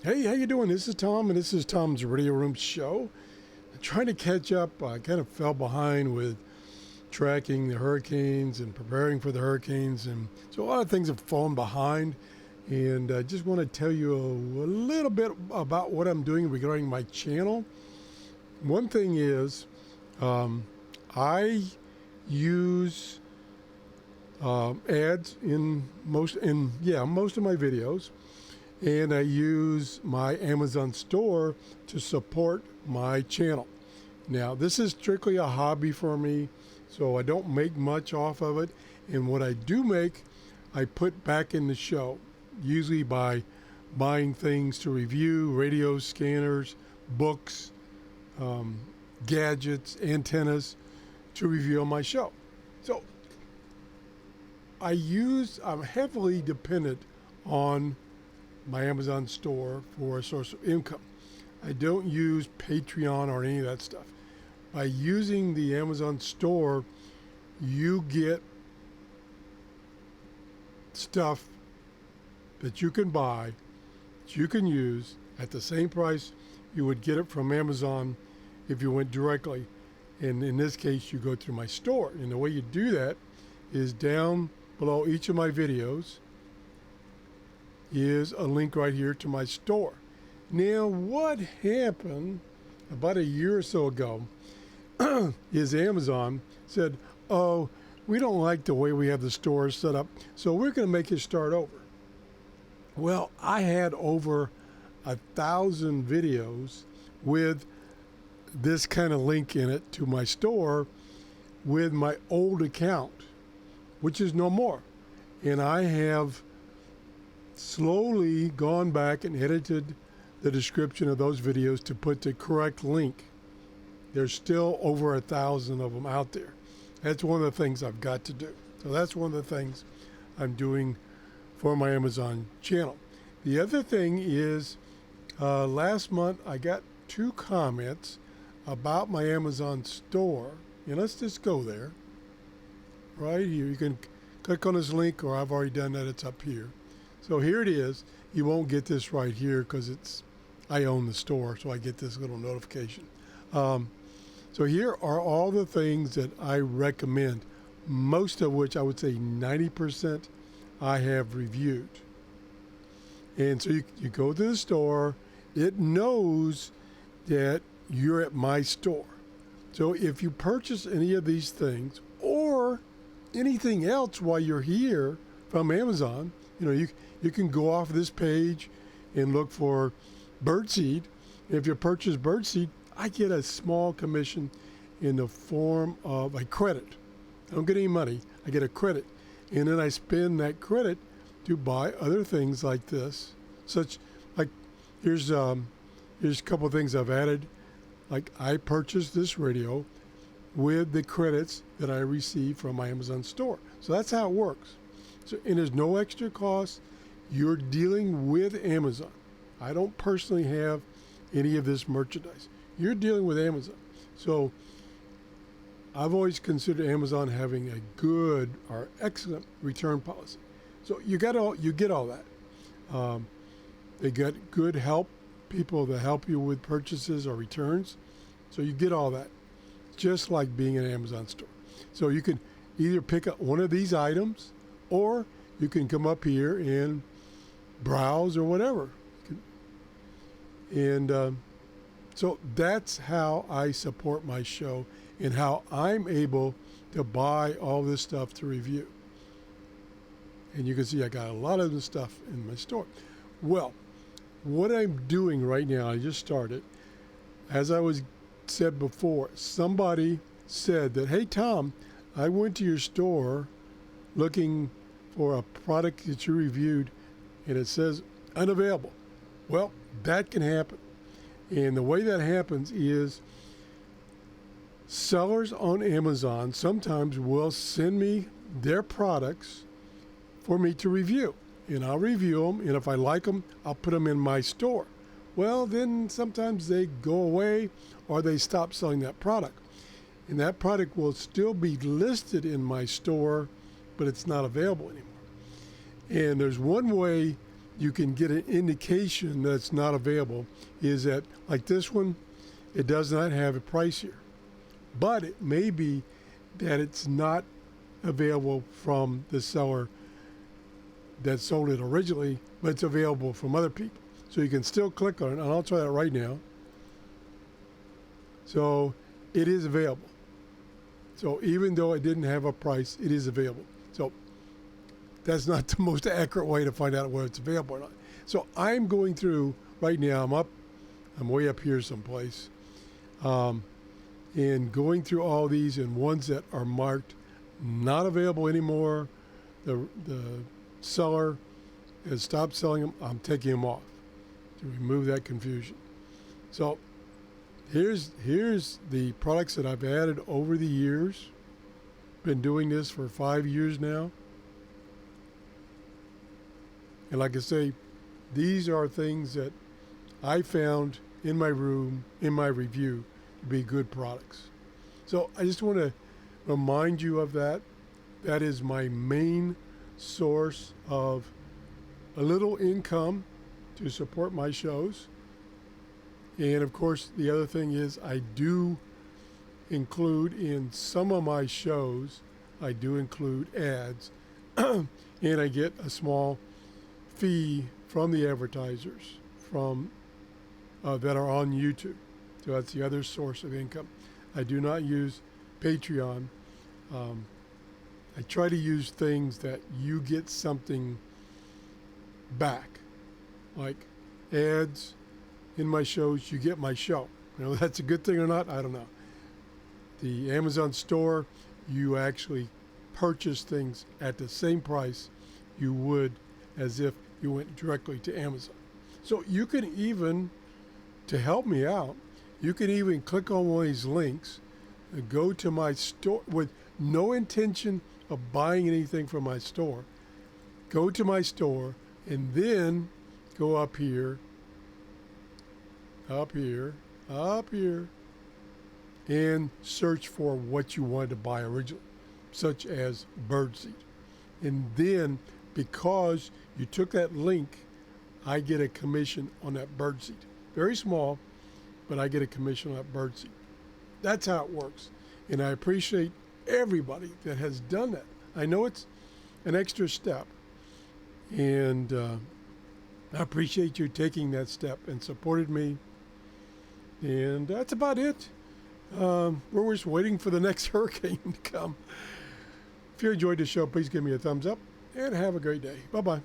Hey, how you doing? This is Tom, and this is Tom's Radio Room Show. I'm trying to catch up. I kind of fell behind with tracking the hurricanes and preparing for the hurricanes, and so a lot of things have fallen behind. And I just want to tell you a little bit about what I'm doing regarding my channel. One thing is, I use ads in most of my videos. And I use my Amazon store to support my channel. Now, this is strictly a hobby for me, so I don't make much off of it. And what I do make, I put back in the show, usually by buying things to review, radio scanners, books, gadgets, antennas to review on my show. So I'm heavily dependent on my Amazon store for a source of income. I don't use Patreon or any of that stuff. By using the Amazon store, you get stuff that you can buy, that you can use at the same price you would get it from Amazon if you went directly. And in this case, you go through my store. And the way you do that is down below each of my videos is a link right here to my store. Now, what happened about a year or so ago is Amazon said, oh, we don't like the way we have the store set up, so we're going to make you start over. Well, I had over 1,000 videos with this kind of link in it to my store with my old account, which is no more. And I have slowly gone back and edited the description of those videos to put the correct link. There's still over 1,000 of them out there. That's one of the things I've got to do. So that's one of the things I'm doing for my Amazon channel. The other thing is, last month I got 2 comments about my Amazon store. And let's just go there. Right here. You can click on this link, or I've already done that. It's up here. So here it is. You won't get this right here because I own the store, so I get this little notification. So here are all the things that I recommend, most of which I would say 90% I have reviewed. And so you go to the store, it knows that you're at my store. So if you purchase any of these things or anything else while you're here from Amazon, you can go off this page and look for birdseed. If you purchase birdseed, I get a small commission in the form of a credit. I don't get any money. I get a credit. And then I spend that credit to buy other things like this. Here's a couple of things I've added. Like, I purchased this radio with the credits that I received from my Amazon store. So that's how it works. And there's no extra cost. You're dealing with Amazon. I don't personally have any of this merchandise. You're dealing with Amazon. So I've always considered Amazon having a good or excellent return policy. So you get all that. They get good help, people that help you with purchases or returns. So you get all that, just like being in an Amazon store. So you can either pick up one of these items, or you can come up here and browse or whatever. And so that's how I support my show and how I'm able to buy all this stuff to review. And you can see I got a lot of this stuff in my store. Well, what I'm doing right now, I just started, as I was said before, somebody said that, hey, Tom, I went to your store looking for a product that you reviewed, and it says unavailable. Well, that can happen. And the way that happens is sellers on Amazon sometimes will send me their products for me to review. And I'll review them, and if I like them, I'll put them in my store. Well, then sometimes they go away or they stop selling that product. And that product will still be listed in my store, but it's not available anymore. And there's one way you can get an indication that it's not available is that, like this one, it does not have a price here. But it may be that it's not available from the seller that sold it originally, but it's available from other people. So you can still click on it, and I'll try that right now. So it is available. So even though it didn't have a price, it is available. So that's not the most accurate way to find out whether it's available or not. So I'm going through right now. I'm way up here someplace, and going through all these, and ones that are marked not available anymore. The seller has stopped selling them. I'm taking them off to remove that confusion. So here's the products that I've added over the years. Been doing this for 5 years now. And like I say, these are things that I found in my room, in my review, to be good products. So I just want to remind you of that. That is my main source of a little income to support my shows. And of course, the other thing is I do include in some of my shows, I do include ads, and I get a small fee from the advertisers from that are on YouTube. So that's the other source of income. I do not use Patreon. I try to use things that you get something back, like ads in my shows. You get my show. You know, that's a good thing or not, I don't know. The Amazon store, you actually purchase things at the same price you would as if you went directly to Amazon. So you can even, to help me out, you can even click on one of these links and go to my store with no intention of buying anything from my store. Go to my store and then go up here, and search for what you wanted to buy originally, such as birdseed. And then, because you took that link, I get a commission on that birdseed. Very small, but I get a commission on that birdseed. That's how it works. And I appreciate everybody that has done that. I know it's an extra step, and I appreciate you taking that step and supported me. And that's about it. We're just waiting for the next hurricane to come. If you enjoyed the show, please give me a thumbs up and have a great day. Bye-bye.